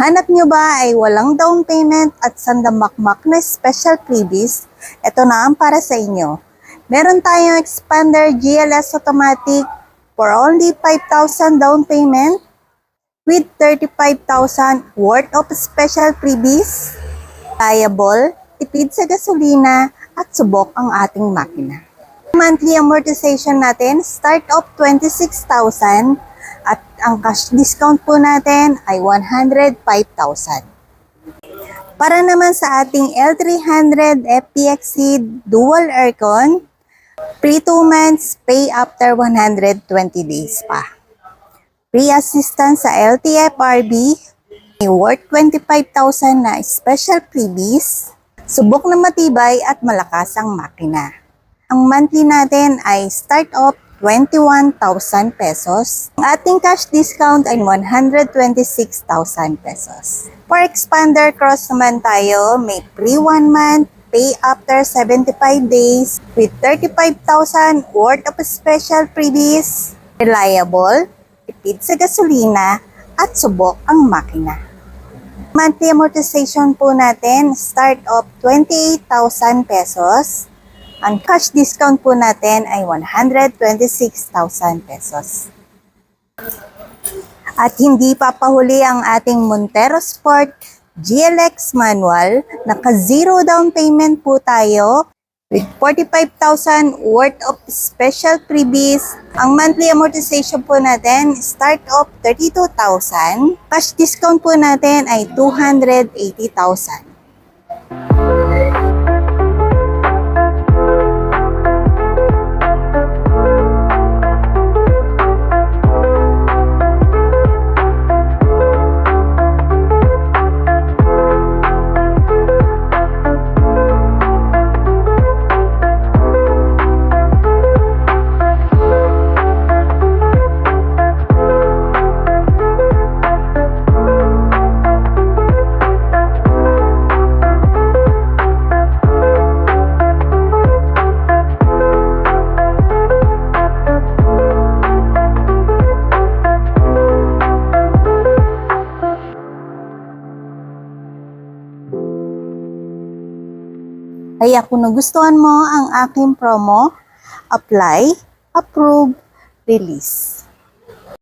Hanap nyo ba ay walang down payment at sandamakmak na special freebies? Ito na ang para sa inyo. Meron tayong Expander GLS Automatic for only 5,000 down payment with 35,000 worth of special freebies, liable, tipid sa gasolina at subok ang ating makina. Monthly amortization natin start of 26,000 at ang cash discount po natin ay 105,000. Para naman sa ating L300 FPX Dual Aircon, free 2 months, pay after 120 days pa. Free assistance sa LTFRB, may worth 25,000 na special freebies, subok na matibay at malakas ang makina. Ang monthly natin ay start of 21,000 pesos. Ang ating cash discount ay 126,000 pesos. For Expander Cross naman tayo, may free 1 month, pay after 75 days with 35,000 worth of special freebies, reliable, tipid sa gasolina, at subok ang makina. Monthly amortization po natin, start of 28,000 pesos. Ang cash discount po natin ay 126,000 pesos. At hindi papahuli ang ating Montero Sport GLX manual. Naka-zero down payment po tayo with 45,000 worth of special freebies. Ang monthly amortization po natin, start of 32,000. Cash discount po natin ay 280,000. Kaya kung nagustuhan mo ang aking promo, apply, approve, release.